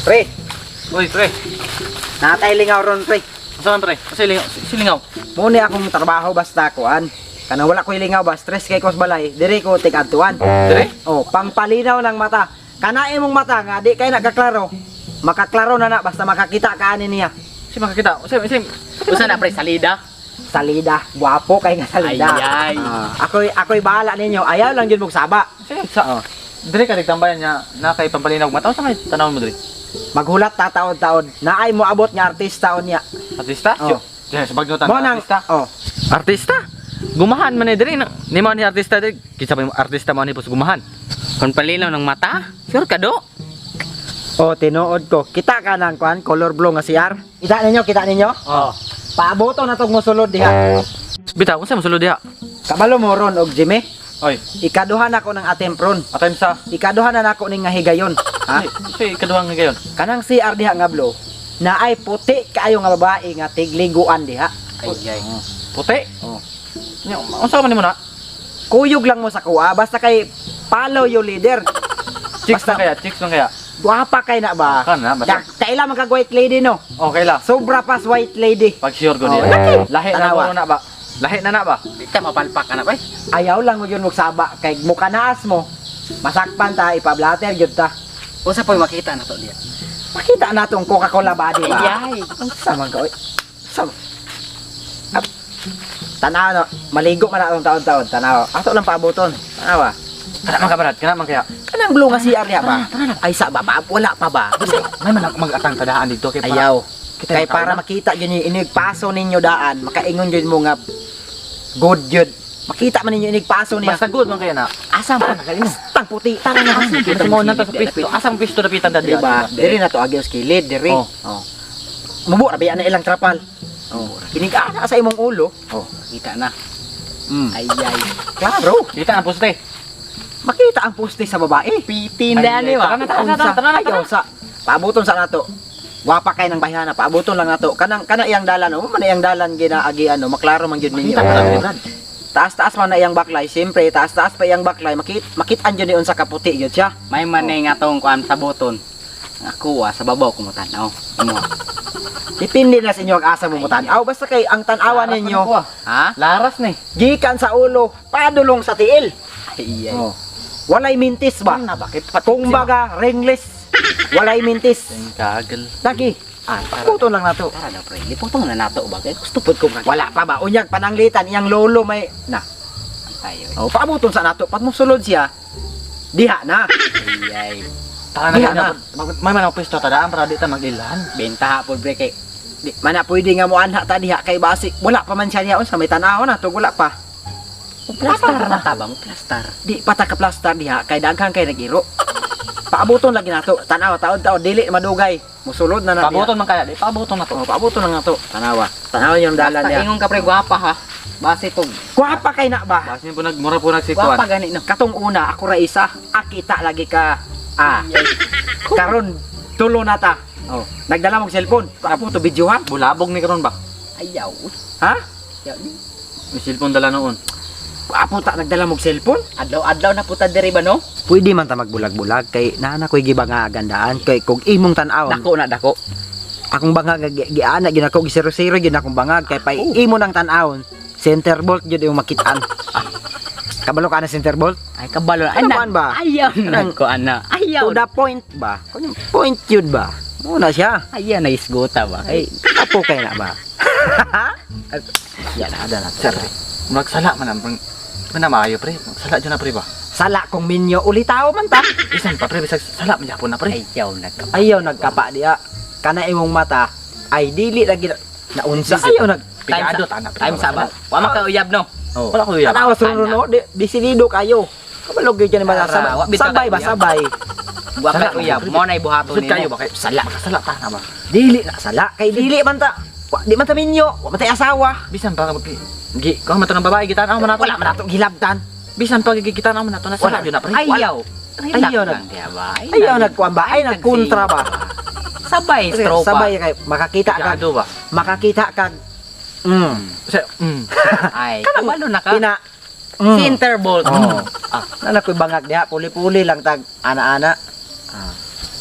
Pre, Uy, pre. natay lingaw ron pre. Saan, pre? Silingaw. Muni akong trabaho basta kuan. Kana wala ko'y lingaw ba, stress kay kos balay, diri ko tigadtuan. Dire? Oh, pangpalinaw ng mata. Kana imong mata nga di kay nagaklaro. Makaklaro na basta makakita ka ani niya. Si makakita. Usa na pre salida. Salida, guwapo kay nga salida. Ay. Ako'y bahala ninyo. Ayaw lang jud mong saba. Sa dire ka digtambayan niya na kay pampalinaw mataw sa may tanawon mo dire. Maghulat ta taon-taon. Naay mo abot nga artista on niya. Artista? Oh. Diyan sa bagnutan. Mo nang Artista. oh. Artista? Gumahan man dire ni man ni artista dire. Kinsa pa yung artista man ni pus gumahan. Kon palinaw ng mata? Sure ka do? Oh, tinuod ko. Kita ka nang kuan, color blue nga CR. Kita ninyo? Oh. Paaboto na tong mosulod diha. Bitaw, unsa mosulod diha? Kabalo mo ron og Jimmy. Oy, Ikaduhan ako ng atempron. atay sa Ikaduhan na nako ning nga higayon. Ha? si kaduhang nga gayon. Kanang CR diha nga blue. Naay puti kaayo nga babae nga tigliguan diha. Ay. Puti. Oh. Unsa man nimo na? Kuyog lang mo sa kuha basta kay follow your leader. Chicks Basta- lang kaya, chicks lang kaya. Guwapa kay na ba? Kana basta. Kaila man kag white lady no. Okay la. Sobra pas white lady. Pag sure ko Oh, diha. laki. Lahi na Tanawa. mo na ba? Lahi na ba? Di ka mapalpak ka na pre. Ayaw lang mo yun magsaba kay mukha naas mo. Masakpan ta ipablatter gyud ta. Usa po'y makita na to diya. Makita na tong Coca-Cola body ba? Ay. Sama ka oy. Sama. Tanaw no, maligo man atong taon-taon. Tanaw. Ato lang paaboton. Tanaw. Kana man kabarat, kana man kaya. Kanang blue nga CR niya ba? Ay sa ba wala pa ba? May man ako mag-atang tadaan dito kay Ayaw. Kita Kay yung para kauna. makita yun yung inigpaso ninyo daan, makaingon yun mo nga good yun. Makita man ninyo inigpaso niya. Basta good man kaya na. Asam pa nagalino. Tang puti. Tara na. Kita mo na ta sa pisto. Asang pisto na pitan dadi. Diba? Diri na to agyos kilid, diri. Oh. Oh. Mubo na biya na ilang trapal. Oh. Kinig-ana sa imong ulo. Oh, kita na. Ay. Klaro. Kita ang poste. Makita ang poste sa babae. Pitinda ni ba? Ayaw sa paabuton sa nato. Wapa kay ng bayana, paabuton lang nato. Kanang iyang dalan, man iyang dalan ginaagi ano, maklaro man gyud ninyo. Taas-taas man na iyang baklay, siyempre taas-taas pa iyang baklay, makitaan jud ni unsa ka puti gyud siya. May manay nga tong kuan sa boton. Ako sa babaw ko mo tanaw. Imo. Depende na sa inyo ang asa mo mutan-aw. Basta kay ang tan-awan ninyo, Ha? Laras ni. gikan sa ulo, padulong sa tiil. Ay. Oh. Walay mintis ba? Na bakit Kung baga ringless, walay mintis. kagal. Lagi. Pagputo lang nato. Tara na pre. Lipotong na nato ba kay gusto Stupid ko wala pa ba? Unyag pananglitan, iyang lolo may na. tayo. Oh, paabuton sa nato. Pag musulod siya, diha na. Ay. Taka Diha na. May man ako pisto tadaan para di ta mag-ilan. Benta hapon pre kay Di, mana pwede nga mo anha ta diha kay basi. Wala pa man siya niya sa may tanaw na to wala pa. plastar na taba mo plastar. Di pa ta ka plaster diha kay daghang kay nagiro. Paabuton lagi nato. Tanaw taon-taon dili madugay. Musulod na na diha. Pabuton man kaya, di pabuton na to. Oh, paabuton lang nato. Tanawa. Tanaw yung dalan Basta niya. ingon ka pre gwapa ha. Base tog. Gwapa kay na ba? Bas niyo po nagmura po Gwapa nagsikuan. gani no. Katong una ako ra isa, akita lagi ka. Karon tulo na ta. Oh, nagdala mong cellphone. Apo to video ha? Bulabog ni karon ba? Ayaw. Ha? May cellphone dala noon. Apo ta nagdala mong cellphone? Adlaw-adlaw na puta diri ba no? Pwede man ta magbulag-bulag kay nana ko'y giba nga agandaan kay kung imong tan-awon. Dako na dako. Akong bangag giana gid ako gisero-sero gid akong bangag kay pay imo nang tan-awon. Center bolt jud yung makitaan. Kabalo ka na center bolt? Ay kabalo. Ano man ba? Ayaw na Anong- ko ana. Ayaw. To the point ba? Kunyang point yun ba? Muna siya. Ayaw na isgota ba. Ay, apo kay na ba? Yan ada na sir. Magsala man ang na maayo pre. Magsala jud na pre ba? Sala kong minyo ulitaw man ta. Bisan pa pre bisag sala man gyapon na pre. Ayaw na ka. Ayaw nagkapa diya. Kana imong mata ay dili lagi na unsa. Ayaw nag Pigado ta na pre. Time sa ba? Wa man ka uyab no. Oh. Wala ko uyab. Tanawa suno disilido kayo. Kabalo gyud yan ba Tara, wa bitaw sabay ba ka uyab. sabay. Wa ka uyab. Mo na ibuhaton Sud nimo. kayo ba kay sala makasala ta na ba? Dili na sala kay dili man ta. Di man ta minyo, wa man ta asawa. Bisan pa gi ko man to ng babae gitan ako man nato. Wala man nato gilabtan. Bisan pa gigitan ako man nato na sala jud na pre. Ayaw. Ayaw na. Ayaw nagkuan ba? Ay nagkontra ba? Sabay stropa. Sabay kay makakita ka, Pigado ba? makakita ka. Ay, kabalo na ka. Pina Center bolt. Oh. Nana ko'y bangag diha, puli-puli lang tag ana-ana.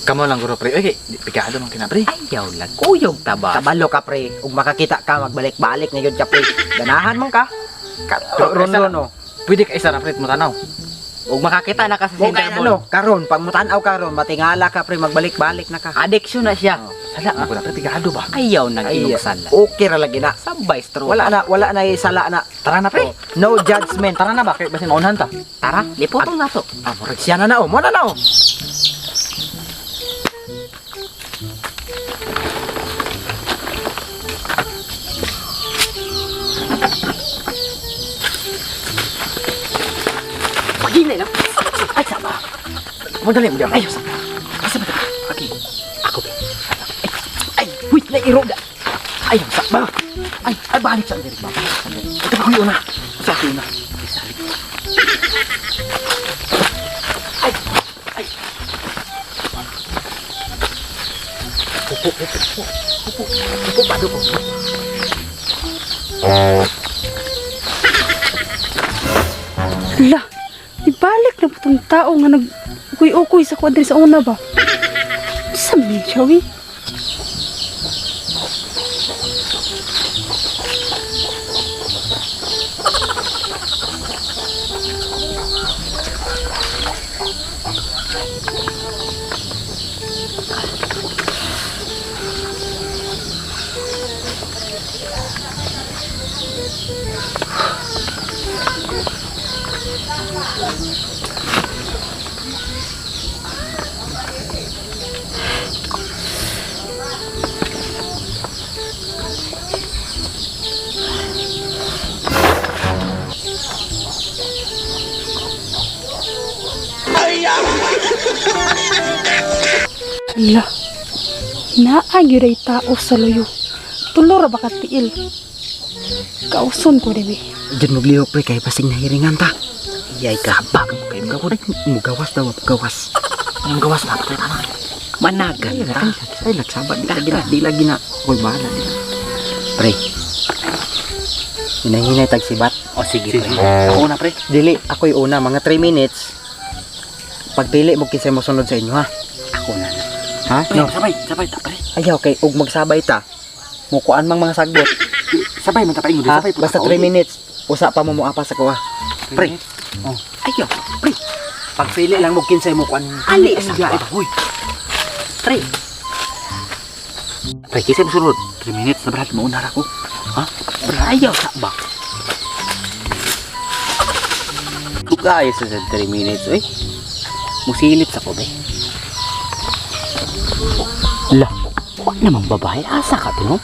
Kamo lang guro pre. Okay, pikado man kina pre. Ayaw lang. Kuyog taba. Kabalo ka pre, ug makakita ka magbalik-balik na yun ka pre. Ganahan man ka. Ron no. Pwede ka isa na pre mo tanaw. Ug makakita na ka sa Kung center kaya mall. ano, karon pag mutanaw karon, matingala ka pre, magbalik-balik na ka. Addiction na siya. Sala ko na pre pikado ba. Ayaw nang Ay, inugsala. okay ra lagi na. Sabay straw. Wala na sala na. Tara na pre. No judgment. Tara na ba kay basin maunahan ta. Tara, lipotong na to. Ah, murag siya na na oh, mo na na oh. Paginay lang. Ay, sama. Mo dali mo diyan. Ay, sama. Asa ba? Okay. Ako ba? Ay, wait na iroga. Ay, sama. Ay, balik sa diri ba? Ito ko yun na. Sa akin na. Ay, ay. Pupo, pado po. Hala, ibalik na po itong tao nga nag-ukoy-ukoy sa kwadre sa una ba? Sabi siya, wi. Hala, naagyoray tao sa luyo. Tulor ba katiil? Kauson ko, Dewi. Diyan mo blihok pre, kay pasing nahiringan ta. Iyay ka. Sabag mo kayo mga mugawas daw, mugawas. Yung gawas na, patay ka na. Managan ta. Ay, nagsabat ka, di lagi na. Uy, bahala din. Pre, hinahinay tagsibat. O sige, pre. Ako na, pre. Dili, ako'y una, mga 3 minutes. Pagpili mo kisay mo sunod sa inyo, ha? Ako na. Ha? Pre, No. sabay ta, pre. Ayaw, kay ug magsabay ta. Mukuan mang mga sagbot. Sabay man ta paingon, Ha? sabay po. Basta 3 minutes. Usa pa mo muapa sa kuha. Pre. Oh. Ayaw, pre. Pagpili lang mo kinsay mo kuan. Ali sa ba? Hoy. Pre. Pre, kisay mo sunod. 3 minutes na brad, mauna ra ko. Ha? Brad, ayaw sa ba? Kaya sa 3 minutes, oy. Musilip sa ko, be. Lah, wag namang babae. Asa ka, no?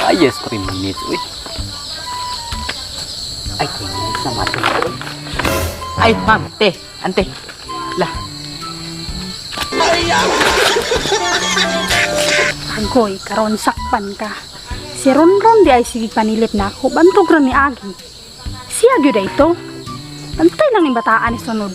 Ayos, 3 minutes, uy. Ay, 3 minutes na mati. Ay, ma'am, te, ante. Lah. Agoy, karon sakpan ka. Si Ronron di ay sige panilip na ako. Bantog ra ni Agi. Si Agyo da ito. Antay lang ni bataan ni sunod.